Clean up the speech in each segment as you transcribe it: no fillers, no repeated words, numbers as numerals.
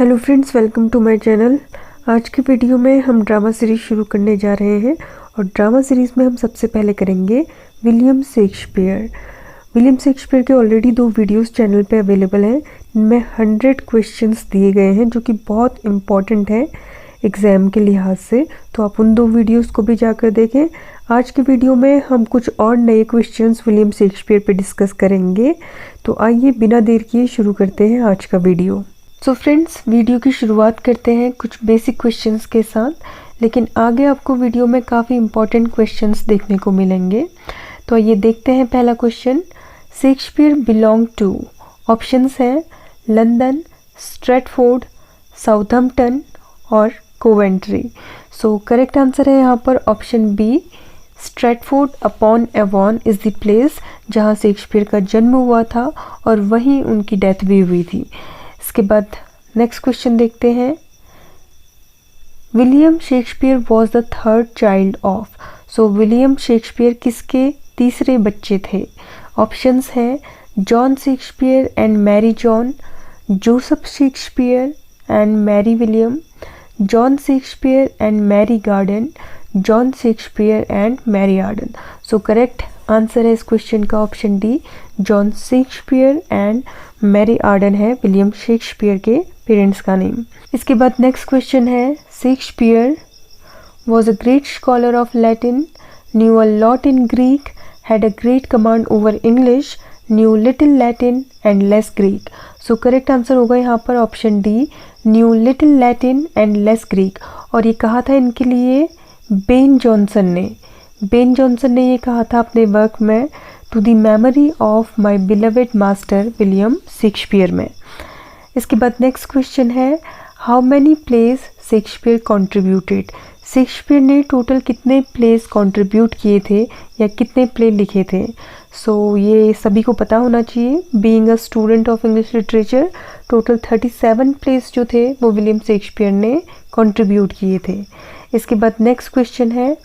Hello friends, welcome to my channel. आज की video में हम ड्रामा सीरीज़ शुरू करने जा रहे हैं और ड्रामा सीरीज़ में हम सबसे पहले करेंगे विलियम शेक्सपियर। विलियम शेक्सपियर के ऑलरेडी 2 वीडियोस चैनल पे अवेलेबल हैं। इनमें 100 क्वेश्चंस दिए गए हैं जो कि बहुत इम्पॉर्टेंट है एग्ज़ाम के लिहाज से, तो आप उन 2 वीडियोस को भी जाकर देखें। आज के वीडियो में हम कुछ और नए क्वेश्चंस विलियम शेक्सपियर पे डिस्कस करेंगे। तो आइए बिना देर किए शुरू करते हैं आज का वीडियो। सो फ्रेंड्स, वीडियो की शुरुआत करते हैं कुछ बेसिक क्वेश्चंस के साथ, लेकिन आगे आपको वीडियो में काफ़ी इंपॉर्टेंट क्वेश्चंस देखने को मिलेंगे। तो ये देखते हैं पहला question. Shakespeare belong to, options हैं लंदन, स्ट्रैटफोर्ड, साउथहम्पटन और कोवेंट्री। सो करेक्ट आंसर है यहाँ पर option B, Stratford upon Avon is the place जहाँ शेक्सपियर का जन्म हुआ था और वहीं उनकी डेथ भी हुई थी। इसके बाद नेक्स्ट क्वेश्चन देखते हैं। William Shakespeare was the third child of. So William Shakespeare किसके तीसरे बच्चे थे? ऑप्शंस हैं John Shakespeare and Mary John, Joseph Shakespeare and Mary William, John Shakespeare and Mary Garden, John Shakespeare and Mary Arden. So correct answer है इस question का option D, John Shakespeare and Mary Arden है William Shakespeare के parents का name. इसके बाद next question है। Shakespeare was a great scholar of Latin, knew a lot in Greek, had a great command over English, knew little Latin and less Greek. So correct answer होगा यहाँ पर option D, knew little Latin and less Greek. और ये कहा था इनके लिए Ben Jonson ने। बेन जॉनसन ने ये कहा था अपने वर्क में to the memory of my beloved master William Shakespeare में। इसके बाद नेक्स्ट क्वेश्चन है। How many pledge Shakespeare contributed. Shakespeare ने टोटल कितने प्लेज कॉन्ट्रीब्यूट किए थे या कितने प्ले लिखे थे? सो ये सभी को पता होना चाहिए। Being a student of English literature, total 37 place जो थे वो विलियम शेक्सपियर ने कॉन्ट्रीब्यूट किए थे। इसके बाद नेक्स्ट क्वेश्चन है।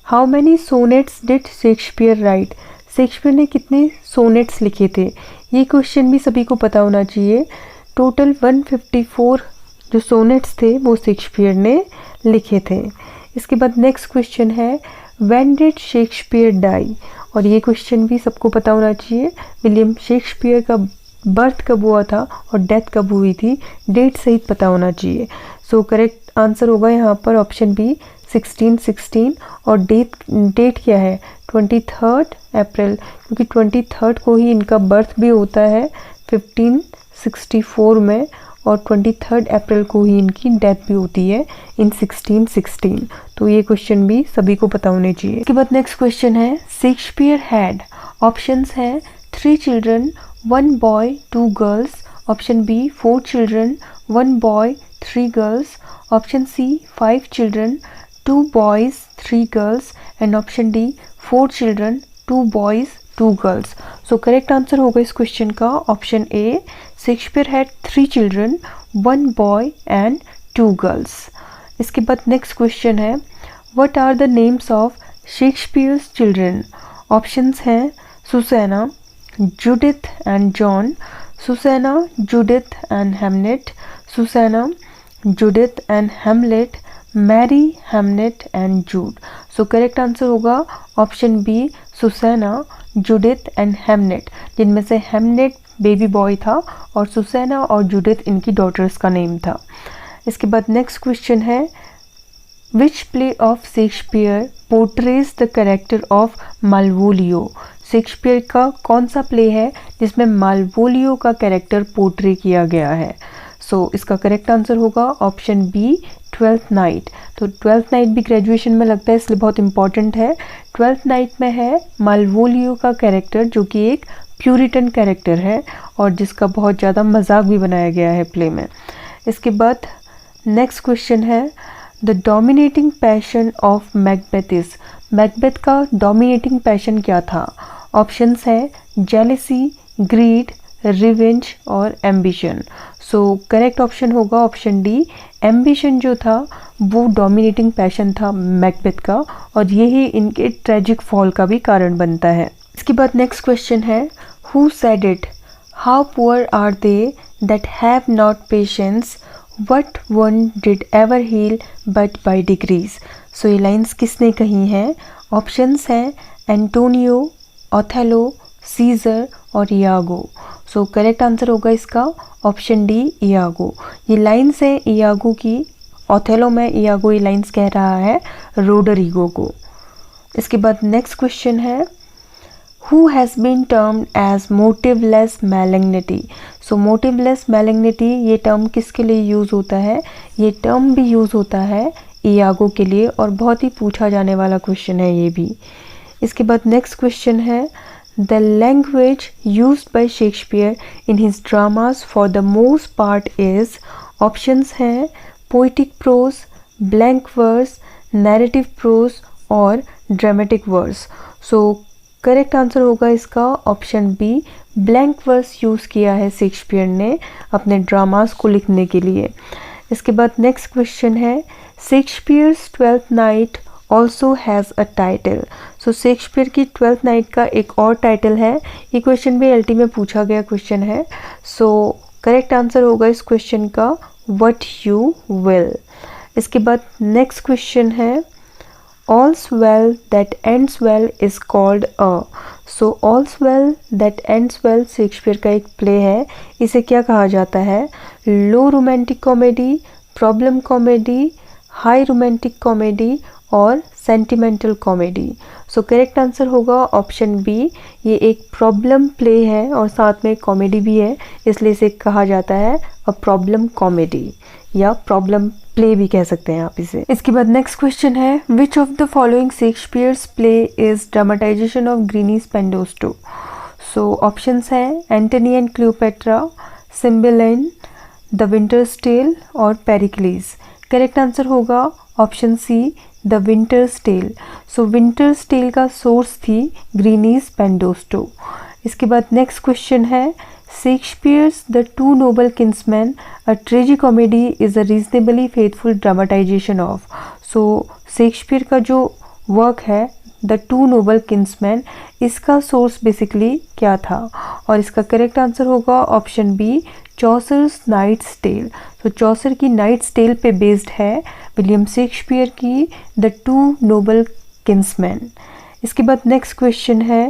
How many sonnets did Shakespeare right. Shakespeare ने कितने सोनेट्स लिखे थे? ये क्वेश्चन भी सभी को पता होना चाहिए। टोटल 154 जो सोनेट्स थे वो शेक्सपियर ने लिखे थे। इसके बाद नेक्स्ट क्वेश्चन है। When did Shakespeare die. और ये क्वेश्चन भी सबको पता होना चाहिए। विलियम शेक्सपियर का बर्थ कब हुआ था और डेथ कब हुई थी, डेट सहित पता होना चाहिए। सो करेक्ट आंसर होगा यहाँ पर ऑप्शन बी, 1616। और डेट क्या है? 23 अप्रैल, क्योंकि 23 को ही इनका बर्थ भी होता है 1564 में, और 23 अप्रैल को ही इनकी डेथ भी होती है इन 1616। तो ये क्वेश्चन भी सभी को पता होने चाहिए। इसके बाद नेक्स्ट क्वेश्चन है। शेक्सपियर हैड, ऑप्शंस हैं 3 children, 1 boy 2 girls, option B 4 children, 1 boy 3 girls, option C 5 children, 2 boys 3 girls and option D 4 children 2 boys 2 girls. So correct answer होगा इस क्वेश्चन का option A, Shakespeare had 3 children, 1 boy and 2 girls. इसके बाद next question है। What are the names of Shakespeare's children. Options हैं Susanna, Judith and John, Susanna, Judith and Hamnet, Susanna, Judith and Hamlet, Mary, Hamnet and Jude. So correct answer होगा option B, Susanna, Judith and Hamnet, जिनमें से Hamnet baby boy था और सुसैना और Judith इनकी daughters का name था। इसके बाद नेक्स्ट क्वेश्चन है। Which play of Shakespeare portrays the character of Malvolio. Shakespeare का कौन सा प्ले है जिसमें मालवोलियो का कैरेक्टर पोर्ट्रे किया गया है? सो इसका करेक्ट आंसर होगा ऑप्शन बी, ट्वेल्थ नाइट। तो ट्वेल्थ नाइट भी ग्रेजुएशन में लगता है, इसलिए बहुत इंपॉर्टेंट है। ट्वेल्थ नाइट में है मालवोलियो का कैरेक्टर, जो कि एक प्यूरिटन कैरेक्टर है और जिसका बहुत ज़्यादा मजाक भी बनाया गया है प्ले में। इसके बाद नेक्स्ट क्वेश्चन है। The dominating passion of Macbeth is. Macbeth का डोमिनेटिंग पैशन क्या था? ऑप्शंस है जेलेसी, ग्रीड, रिवेंज और एम्बिशन। सो करेक्ट ऑप्शन होगा ऑप्शन डी, एम्बिशन जो था वो डोमिनेटिंग पैशन था मैकबेथ का, और यही इनके ट्रेजिक फॉल का भी कारण बनता है। इसके बाद नेक्स्ट क्वेश्चन है। Who said it, how poor are they that have not patience What wound did ever heal but by degrees? So ये लाइन्स किसने कही हैं? ऑप्शंस हैं एंटोनियो, ओथेलो, सीजर और इयागो। सो करेक्ट आंसर होगा इसका option D Iago. ये lines हैं इयागो की। ओथेलो में इयागो ये लाइन्स कह रहा है रोडरिगो को। इसके बाद नेक्स्ट क्वेश्चन है Who has been termed as motiveless malignity? So motiveless malignity ये टर्म किसके लिए यूज़ होता है? ये टर्म भी यूज़ होता है इयागो के लिए और बहुत ही पूछा जाने वाला क्वेश्चन है ये भी। इसके बाद नेक्स्ट क्वेश्चन है The language used by Shakespeare in his dramas for the most part is options हैं poetic prose, blank verse, narrative prose और dramatic verse। So correct answer होगा इसका option B blank verse use किया है Shakespeare ने अपने dramas को लिखने के लिए। इसके बाद नेक्स्ट क्वेश्चन है Shakespeare's twelfth night also has a title. So Shakespeare की ट्वेल्थ नाइट का एक और टाइटल है। ये क्वेश्चन भी एलटी में पूछा गया क्वेश्चन है। सो करेक्ट आंसर होगा इस क्वेश्चन का व्हाट यू विल। इसके बाद नेक्स्ट क्वेश्चन है All's well that ends well is called a। So all's well that ends well Shakespeare का एक प्ले है। इसे क्या कहा जाता है? Low romantic comedy, problem comedy, high romantic comedy और sentimental comedy. So correct answer होगा ऑप्शन बी। ये एक प्रॉब्लम प्ले है और साथ में कॉमेडी भी है, इसलिए इसे कहा जाता है अ प्रॉब्लम कॉमेडी या प्रॉब्लम प्ले भी कह सकते हैं आप इसे। इसके बाद नेक्स्ट क्वेश्चन है which of the following Shakespeare's play is dramatization of Greene's Pandosto. So options हैं Antony and Cleopatra, Cymbeline, the Winter's Tale और पेरिक्लीज। करेक्ट आंसर होगा option C the Winter's tell. So Winter's Tale का source थी Greene's Pandosto. इसके बाद next question है Shakespeare's The Two Noble Kinsmen, a tragicomedy, is a reasonably faithful dramatization of। So Shakespeare का जो work है the two Nobel kinsman, इसका source basically क्या था? और इसका करेक्ट आंसर होगा ऑप्शन बी चॉसर्स नाइट्स टेल। तो चॉसर की नाइट्स टेल पे बेस्ड है विलियम शेक्सपियर की द टू नोबल किन्समैन। इसके बाद नेक्स्ट क्वेश्चन है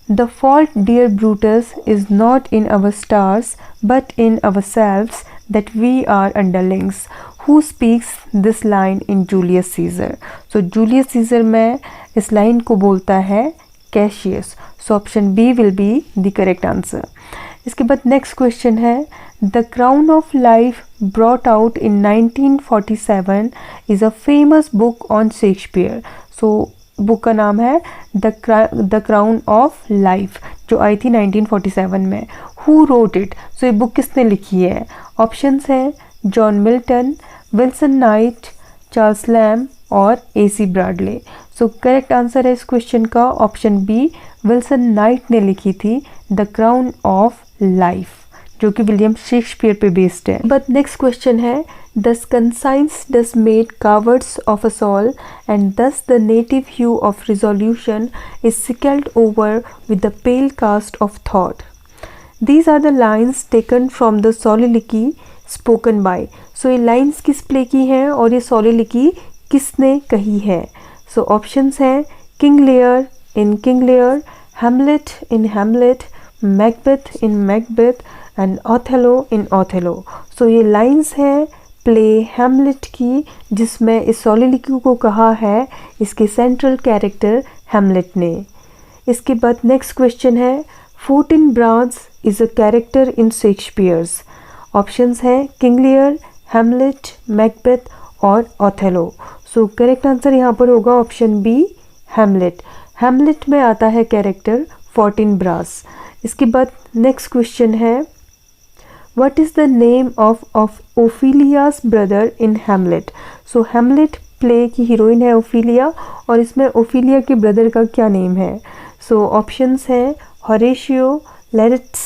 The fault, dear Brutus, is not in our stars, but in ourselves, that we are underlings. Who speaks this line in Julius Caesar? So Julius Caesar में इस line को बोलता है Cassius. So option B will be the correct answer. इसके बाद next question है The Crown of Life brought out in 1947 is a famous book on Shakespeare. So book का नाम है द क्राउन ऑफ लाइफ जो आई थी 1947 में। Who wrote it? सो ये बुक किसने लिखी है? ऑप्शंस हैं John Milton, Wilson Knight, Charles Lamb और AC Bradley. So correct answer है इस क्वेश्चन का ऑप्शन बी विल्सन नाइट ने लिखी थी द क्राउन ऑफ लाइफ जो कि विलियम शेक्सपियर पे बेस्ड है। बट नेक्स्ट क्वेश्चन है Thus conscience does made cowards of us all, and thus the native hue of resolution is sickled over with the pale cast of thought. These are the lines taken from the soliloquy spoken by. So ये lines किस play की हैं और ये soliloquy किसने कही है? So options हैं King Lear in King Lear, Hamlet in Hamlet, Macbeth in Macbeth and Othello in Othello. So ये lines हैं प्ले हैमलेट की जिसमें इस सोलिलोक्वी को कहा है इसके सेंट्रल कैरेक्टर हैमलेट ने। इसके बाद नेक्स्ट क्वेश्चन है Fortinbras is a character in Shakespeare's. Options हैं किंग लियर, हैमलेट, मैकबेथ और ओथेलो। सो करेक्ट आंसर यहाँ पर होगा ऑप्शन बी हैमलेट। हैमलेट में आता है कैरेक्टर फोर्टिनब्रास। इसके बाद नेक्स्ट क्वेश्चन है What is the name of Ophelia's brother in Hamlet? So Hamlet play की हीरोइन है ओफिलिया और इसमें ओफिलिया के ब्रदर का क्या नेम है? सो ऑप्शंस हैं Horatio, Laertes,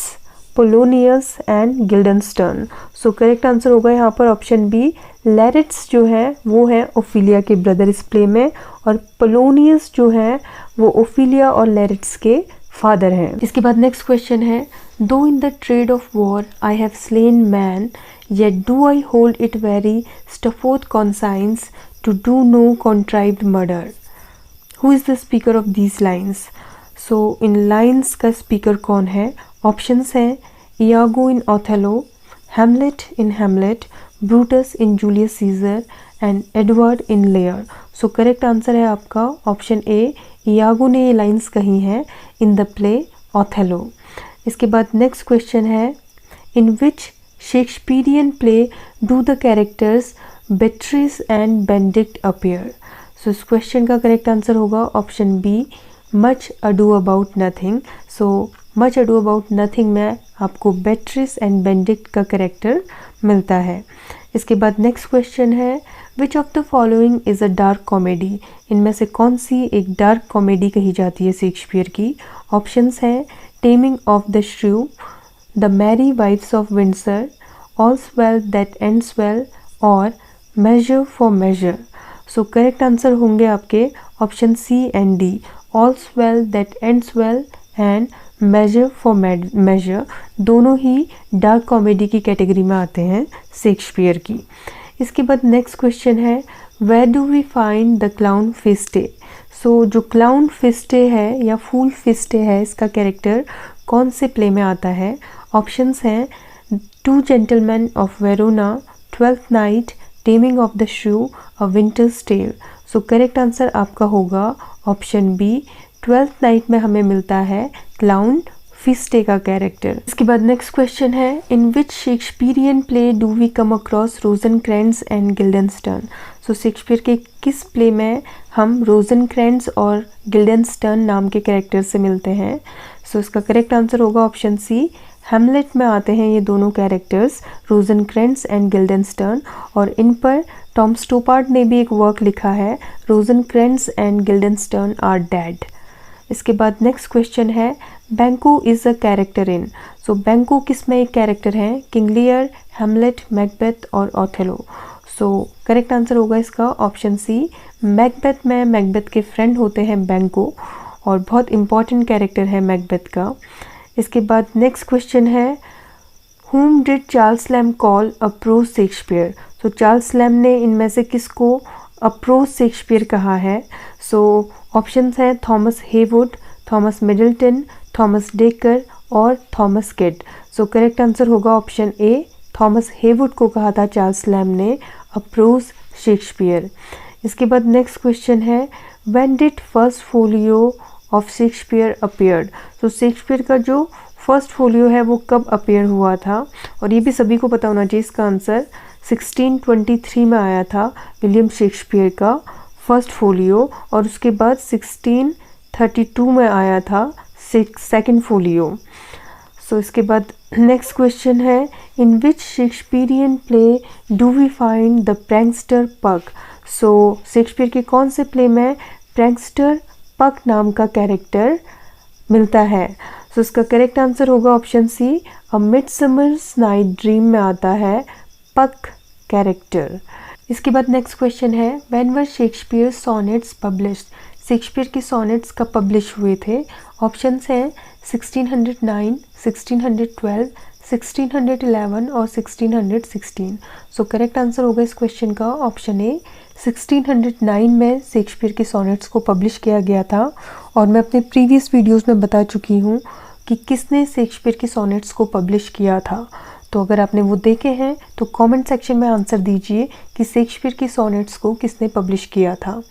Polonius and Guildenstern. So correct answer होगा यहाँ पर ऑप्शन बी लेरिट्स जो है वो है ओफिलिया के ब्रदर इस प्ले में और पोलोनियस जो है वो ओफिलिया और लेरिट्स के फादर हैं। इसके बाद नेक्स्ट क्वेश्चन है दो in the trade off war I have slain man yet do I hold it very stuffoth conscience to do no contrived murder. Who is the speaker of these lines? So in lines का speaker कौन है? Options हैं Iago in Othello, Hamlet in Hamlet, Brutus in Julius Caesar and Edward in Lear. So correct answer है आपका option A, Iago ने ये lines कही हैं in the play Othello. इसके बाद next question है in which Shakespearean play do the characters Beatrice and Benedict appear? So इस क्वेश्चन का करेक्ट आंसर होगा option B, much ado about nothing. So much ado about nothing में आपको Beatrice and Benedick का character मिलता है. इसके बाद नेक्स्ट क्वेश्चन है which of the following is a dark comedy. इनमें से कौन सी एक डार्क कॉमेडी कही जाती है शेक्सपियर की? ऑप्शंस हैं Taming of the Shrew, the Merry Wives of Windsor, All's Well That Ends Well और Measure for Measure. So correct answer होंगे आपके option C and D, All's Well That Ends Well and Measure for Measure. दोनों ही dark comedy की category में आते हैं Shakespeare की. इसके बाद नेक्स्ट क्वेश्चन है where do we find the clown Feste. So जो क्लाउन फिस्टे है या फूल फिस्टे है इसका कैरेक्टर कौन से प्ले में आता है? ऑप्शंस हैं two gentlemen of Verona, twelfth night, taming of the shrew और winter's tell. So correct answer आपका होगा ऑप्शन बी, ट्वेल्थ नाइट में हमें मिलता है क्लाउन फिस्टे का कैरेक्टर. इसके बाद नेक्स्ट क्वेश्चन है in which Shakespearean play do we come across Rosencrantz and Guildenstern. So Shakespeare के किस प्ले में हम रोजनक्रैंट्ज और गिल्डनस्टर्न नाम के कैरेक्टर से मिलते हैं? सो इसका करेक्ट आंसर होगा ऑप्शन सी, हैमलेट में आते हैं ये दोनों कैरेक्टर्स रोजनक्रैंट्ज एंड गिल्डनस्टर्न और इन पर टॉम स्टोपार्ड ने भी एक वर्क लिखा है रोजनक्रैंट्ज एंड गिल्डनस्टर्न आर डेड. इसके बाद नेक्स्ट क्वेश्चन है बैंको इज़ अ कैरेक्टर इन. सो बैंको किस में एक कैरेक्टर है? किंग लियर, हैमलेट, मैकबेथ और ओथेलो. सो करेक्ट आंसर होगा इसका ऑप्शन सी, मैकबेथ में मैकबेथ के फ्रेंड होते हैं बैंको और बहुत इंपॉर्टेंट कैरेक्टर है मैकबेथ का. इसके बाद नेक्स्ट क्वेश्चन है whom did Charles Lamb call a prose Shakespeare. So Charles Lamb ने इनमें से किसको अ प्रो शेक्सपियर कहा है? सो ऑप्शंस हैं Thomas Heywood, Thomas Middleton, Thomas Dekker और Thomas Kyd. So correct answer होगा ऑप्शन ए, थॉमस हेवुड को कहा था चार्ल्स लैम ने अ प्रोज शेक्सपियर. इसके बाद नेक्स्ट क्वेश्चन है when did first folio of Shakespeare appeared. तो शेक्सपियर का जो फर्स्ट फोलियो है वो कब अपीयर हुआ था? और ये भी सभी को पता होना चाहिए इसका आंसर 1623 में आया था विलियम शेक्सपियर का फर्स्ट फोलियो और उसके बाद 1632 में आया था सेकंड फोलियो. सो इसके बाद नेक्स्ट क्वेश्चन है in which Shakespearean play do we find the prankster Puck. So Shakespeare के कौन से प्ले में प्रैंकस्टर पग नाम का कैरेक्टर मिलता है? सो इसका करेक्ट आंसर होगा ऑप्शन सी, अ मिडसमर्स नाइट ड्रीम में आता है पग कैरेक्टर. इसके बाद नेक्स्ट क्वेश्चन है when were Shakespeare sonnets published. Shakespeare के सोनेट्स कब पब्लिश हुए थे? ऑप्शंस हैं 1609, 1612, 1611 और 1616. सो करेक्ट आंसर होगा इस क्वेश्चन का ऑप्शन ए, 1609 में शेक्सपियर के सोनेट्स को पब्लिश किया गया था और मैं अपने प्रीवियस वीडियोस में बता चुकी हूँ कि किसने शेक्सपियर के सोनेट्स को पब्लिश किया था. तो अगर आपने वो देखे हैं तो कमेंट सेक्शन में आंसर दीजिए कि शेक्सपियर के सोनेट्स को किसने पब्लिश किया था.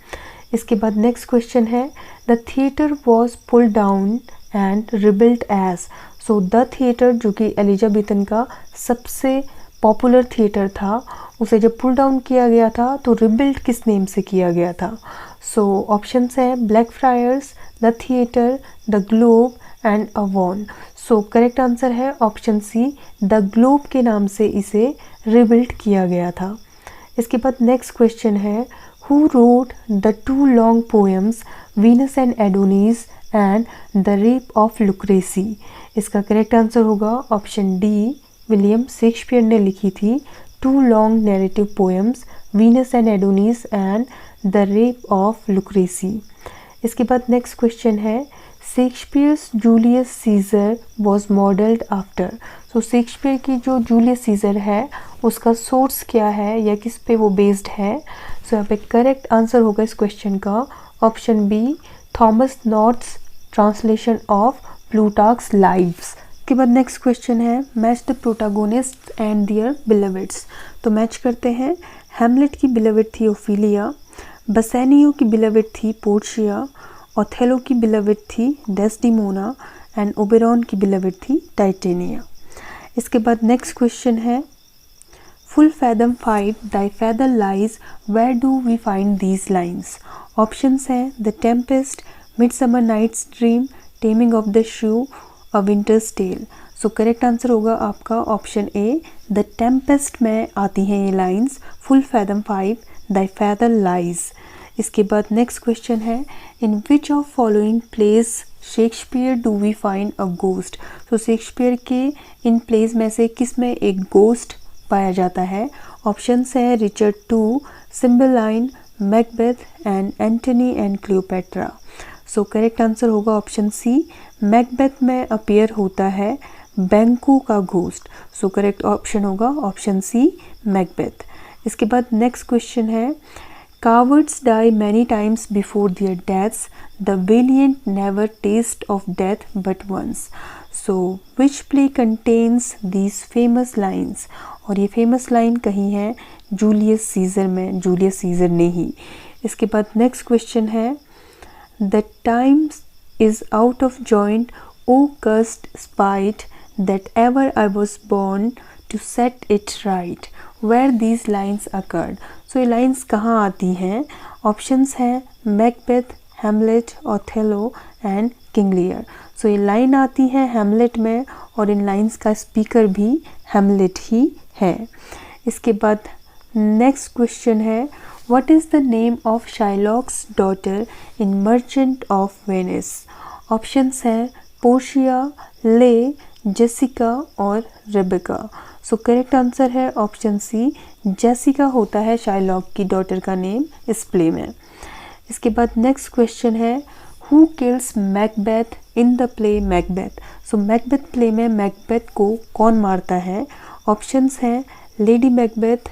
इसके बाद नेक्स्ट क्वेश्चन है the theatre was pulled down and rebuilt as. So the theatre जो कि एलिजाबेथन का सबसे पॉपुलर थिएटर था उसे जब पुल डाउन किया गया था तो रिबिल्ड किस नेम से किया गया था? सो ऑप्शंस हैं Blackfriars, the theatre, the Globe and Avon. So correct answer है ऑप्शन सी, द ग्लोब के नाम से इसे रिबिल्ड किया गया था. इसके बाद नेक्स्ट क्वेश्चन है who wrote the two long poems Venus and Adonis and the Rape of Lucrece. इसका करेक्ट आंसर होगा ऑप्शन डी, विलियम शेक्सपियर ने लिखी थी two long narrative poems Venus and Adonis and the Rape of Lucrece. इसके बाद next question है Shakespeare's Julius Caesar was modelled after. So Shakespeare की जो जूलियस सीजर है उसका सोर्स क्या है या किस पे वो बेस्ड है। सो यहाँ पे करेक्ट आंसर होगा इस क्वेश्चन का option B, Thomas North's translation of Plutarch's lives. के बाद नेक्स्ट क्वेश्चन है match the protagonist and their beloveds. तो मैच करते हैं। हैमलेट की बिलवेड थी ओफिलिया, बसेनियो की बिलवेड थी पोर्शिया, ओथेलो की बिलवेड थी डेस्डिमोना एंड ओबेरॉन की बिलवेड थी टाइटेनिया। इसके बाद नेक्स्ट क्वेश्चन है full fathom 5 thy father lies where do we find these lines. Options हैं the Tempest, Midsummer Night's Dream, Taming of the Shrew, a Winter's tell. So correct answer होगा आपका option A, the Tempest में आती हैं ये lines, full fathom 5 thy father lies. इसके बाद next question है in which of following plays Shakespeare do we find a ghost. तो शेक्सपियर के इन प्लेस में से किस में एक गोस्ट पाया जाता है। ऑप्शंस है Richard 2, Cymbeline, Macbeth and Antony and Cleopatra. So correct answer होगा ऑप्शन सी, मैकबेथ में अपीयर होता है बैंको का घोस्ट। सो करेक्ट ऑप्शन होगा ऑप्शन सी, मैकबेथ। इसके बाद नेक्स्ट क्वेश्चन है cowards die many times before their deaths, the valiant never taste of death but once. So which play contains these famous lines. और ये famous line कहीं है Julius Caesar में, Julius Caesar ने ही। इसके बाद नेक्स्ट क्वेश्चन है the times is out of joint, O cursed spite, that ever I was born to set it right, where these lines occurred। so ये lines कहाँ आती हैं। ऑप्शंस हैं Macbeth, Hamlet, Othello and King Lear. So ये line आती है Hamlet में और इन लाइन्स का स्पीकर भी हैमलेट ही है। इसके बाद नेक्स्ट क्वेश्चन है what is the name of Shylock's daughter in Merchant of Venice. Options हैं पोर्शिया, ले, जेसिका और रेबेका। सो करेक्ट आंसर है ऑप्शन सी, जेसिका होता है शाइलॉक की डॉटर का नेम इस प्ले में। इसके बाद नेक्स्ट क्वेश्चन है who kills Macbeth in the play Macbeth. So Macbeth play में मैकबेथ को कौन मारता है। ऑप्शंस हैं lady Macbeth,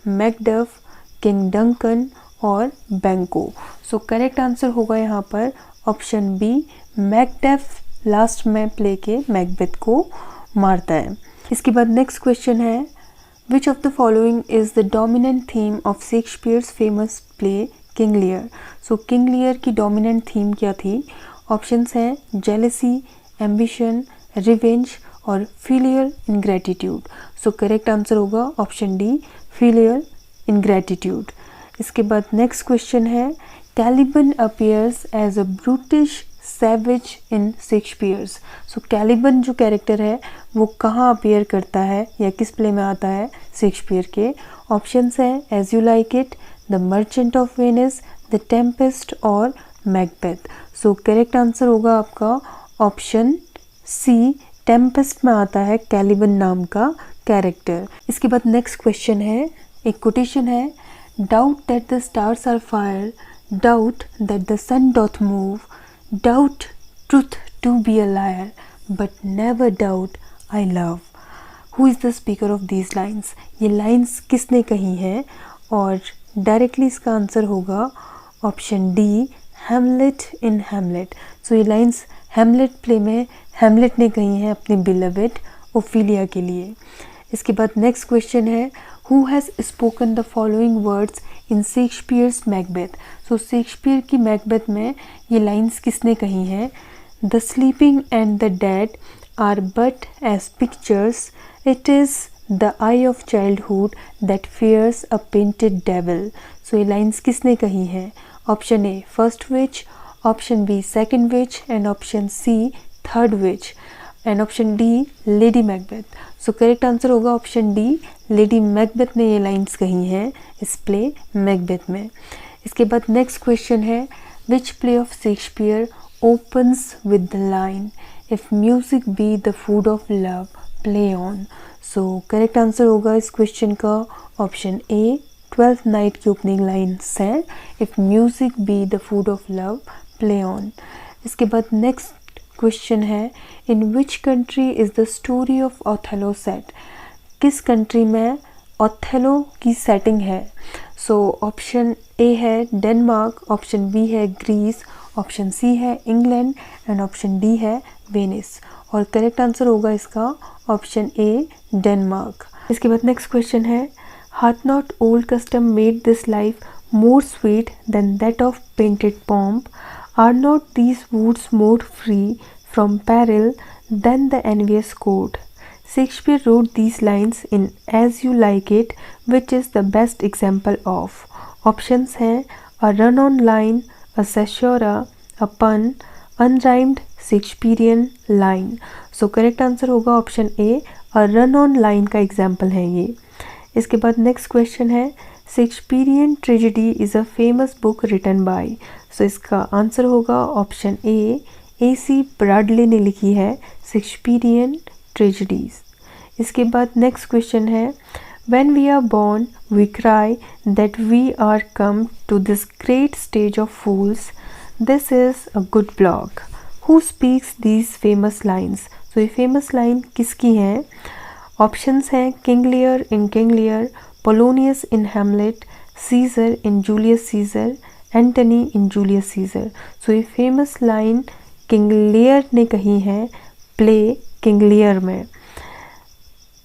Macduff, king Duncan और बैंको। सो करेक्ट आंसर होगा यहाँ पर ऑप्शन बी, मैकडफ लास्ट में प्ले के मैकबेथ को मारता है। इसके बाद नेक्स्ट क्वेश्चन है which of the following is the dominant theme of Shakespeare's famous play King Lear. So King Lear की डोमिनेंट थीम क्या थी। ऑप्शंस हैं जेलसी, एम्बिशन, रिवेंज और filial ingratitude. So correct answer होगा ऑप्शन डी, फिलियल इनग्रेटिट्यूड। इसके बाद next question है Caliban appears as a brutish savage in Shakespeare's. So Caliban जो कैरेक्टर है वो कहाँ अपीयर करता है या किस प्ले में आता है शेक्सपियर के। ऑप्शंस हैं as you like it, the merchant of Venice, the tempest और मैकबेथ। सो करेक्ट आंसर होगा आपका ऑप्शन सी, टेम्पेस्ट में आता है कैलिबन नाम का कैरेक्टर। इसके बाद नेक्स्ट क्वेश्चन है, एक कोटेशन है doubt that the stars are fire, doubt that the sun doth move, doubt truth to be a liar, but never doubt I love. Who is the speaker of these lines? ये lines किसने कही हैं और directly इसका answer होगा option D, Hamlet इन Hamlet. सो ये lines Hamlet play में Hamlet ने कही हैं अपने बिलवेड ओफिलिया के लिए। इसके बाद नेक्स्ट क्वेश्चन है who has spoken the following words in Shakespeare's Macbeth. So Shakespeare की मैकबेथ में ये लाइन्स किसने कही हैं। The sleeping and the dead are but as pictures, it is the eye of childhood that fears a painted devil. So ये lines किसने कही हैं। Option A first witch, option B second witch and option C third witch and option D Lady Macbeth. So correct answer होगा option D, Lady Macbeth ने ये lines कही हैं इस प्ले मैकबेथ में। इसके बाद नेक्स्ट क्वेश्चन है which play of Shakespeare opens with the line if music be the food of love play on. So correct answer होगा इस क्वेश्चन का ऑप्शन ए, 12th नाइट की ओपनिंग लाइन्स हैं if music be the food of love play on. इसके बाद next question है, in which country is the story of Othello set? किस country में ओथेलो की सेटिंग है? सो ऑप्शन ए है डेनमार्क, ऑप्शन बी है ग्रीस, ऑप्शन सी है इंग्लैंड एंड ऑप्शन डी है वेनिस। और करेक्ट आंसर होगा इसका ऑप्शन ए डेनमार्क। इसके बाद नेक्स्ट क्वेश्चन है, hath not old custom made this life more sweet than that of painted pomp? Are not these woods more free from peril than the envious court? Shakespeare wrote these lines in As You Like It, which is the best example of? Options हैं a run-on line, a caesura, a pun, unrhymed Shakespearean line. So correct answer होगा option A, a run-on line का example है ये। इसके बाद next question है, Shakespearean tragedy is a famous book written by? So इसका answer होगा option ए C Bradley ने लिखी है शेक्सपियरियन ट्रेजेडीज। इसके बाद नेक्स्ट क्वेश्चन है, when we are born we cry that we are come to this great stage of fools, this is a good block. Who speaks these famous lines? तो ये famous line किसकी हैं? Options हैं King Lear in King Lear, Polonius in Hamlet, Caesar in Julius Caesar, Antony in Julius Caesar. So ये famous Lion King Lear ने कही है play King Lear में।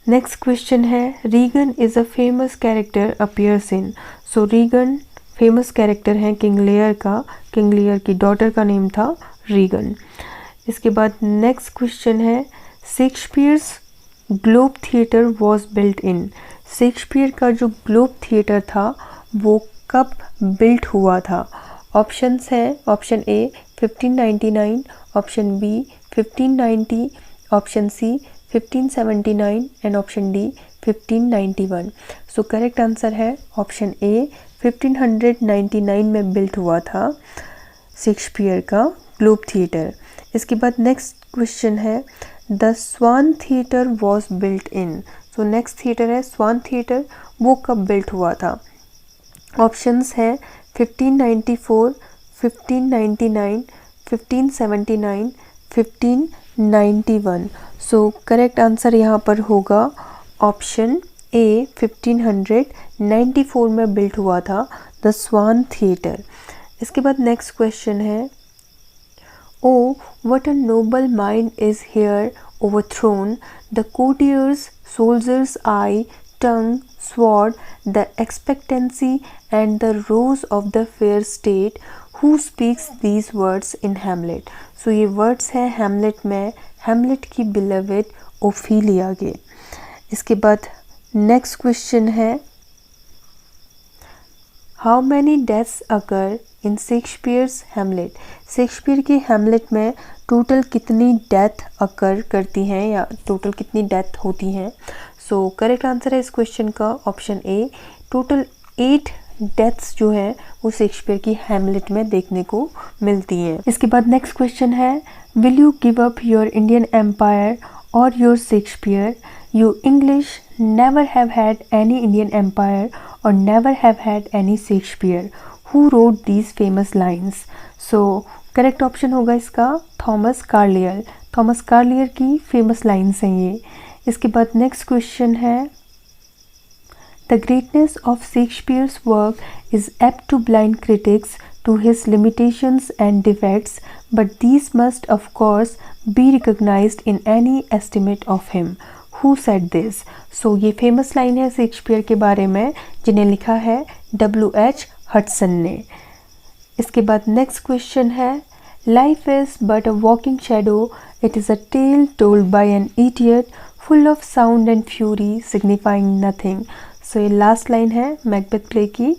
नेक्स्ट क्वेश्चन है, Regan is a famous character appears in? So Regan famous character हैं King Lear का, King लियर की daughter का नेम था रीगन। इसके बाद नेक्स्ट क्वेश्चन है, Shakespeare's globe theatre was built in? Shakespeare का जो ग्लोब थिएटर था वो कब बिल्ट हुआ था? ऑप्शंस हैं option A 1599, option B 1590, option C 1579 and option D 1591। So correct answer है ऑप्शन ए 1599 में बिल्ट हुआ था शेक्सपियर का ग्लोब थिएटर। इसके बाद नेक्स्ट क्वेश्चन है, the Swan theatre was built in? So next theatre है स्वान थिएटर, वो कब बिल्ट हुआ था? ऑप्शंस हैं 1594, 1599, 1579, 1591। सो करेक्ट आंसर यहाँ पर होगा ऑप्शन ए 1594 में बिल्ट हुआ था द स्वान थिएटर। इसके बाद नेक्स्ट क्वेश्चन है, Oh, what a noble mind is here overthrown, the courtiers, soldiers' eye, tongue, sword, the expectancy and the rose of the fair state, who speaks these words in Hamlet? So ये words हैं Hamlet में, Hamlet की beloved Ophelia के। इसके बाद next question है, How many deaths occur in Shakespeare's Hamlet? Shakespeare के Hamlet में टोटल कितनी डेथ अकर करती हैं या टोटल कितनी डेथ होती हैं? सो करेक्ट आंसर है इस क्वेश्चन का ऑप्शन ए, टोटल 8 डेथ्स जो है वो शेक्सपियर की हैमलेट में देखने को मिलती हैं। इसके बाद नेक्स्ट क्वेश्चन है, will you give up your Indian empire और your Shakespeare? You English never have had any Indian empire or never have had any Shakespeare. Who wrote these famous lines? So correct option होगा इसका Thomas कार्लियर। Thomas कार्लियर की famous lines हैं ये। इसके बाद next question है, the greatness of Shakespeare's work is apt to blind critics to his limitations and defects, but these must of course be recognized in any estimate of him. Who said this? So ये famous line है Shakespeare के बारे में जिन्हें लिखा है W.H. Hudson ने। इसके बाद नेक्स्ट क्वेश्चन है, life is but a walking shadow, it is a tale told by an idiot full of sound and fury signifying nothing. So ये लास्ट लाइन है मैकबेथ प्ले की।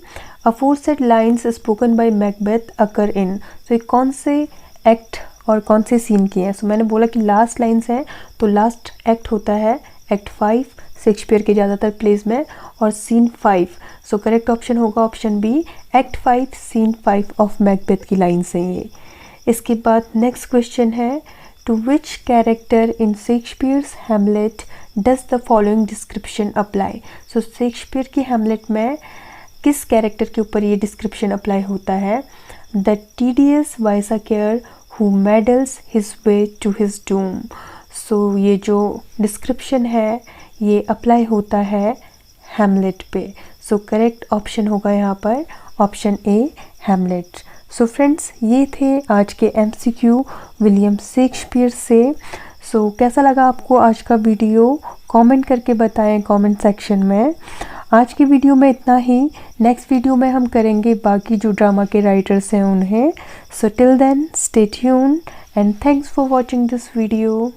Aforesaid lines spoken by Macbeth occur in. So ये कौन से act और कौन से scene की हैं? सो मैंने बोला कि लास्ट लाइन्स हैं, तो लास्ट एक्ट होता है एक्ट 5 शेक्सपियर के ज़्यादातर प्लेस में, और सीन 5। सो करेक्ट ऑप्शन होगा option B, act 5 scene 5 of Macbeth की लाइन्स हैं ये। इसके बाद नेक्स्ट क्वेश्चन है, to which character in Shakespeare's Hamlet does the following description apply? So Shakespeare की हैमलेट में किस कैरेक्टर के ऊपर ये डिस्क्रिप्शन अप्लाई होता है? The tedious wiseacre who meddles his way to his doom। So ये जो डिस्क्रिप्शन है ये अप्लाई होता है हैमलेट पे। सो करेक्ट ऑप्शन होगा यहाँ पर option A Hamlet. So friends ये थे आज के MCQ विलियम शेक्सपियर से। सो कैसा लगा आपको आज का वीडियो कमेंट करके बताएं कमेंट सेक्शन में। आज की वीडियो में इतना ही। नेक्स्ट वीडियो में हम करेंगे बाकी जो ड्रामा के राइटर्स हैं उन्हें। So till then stay tuned and thanks for watching this video.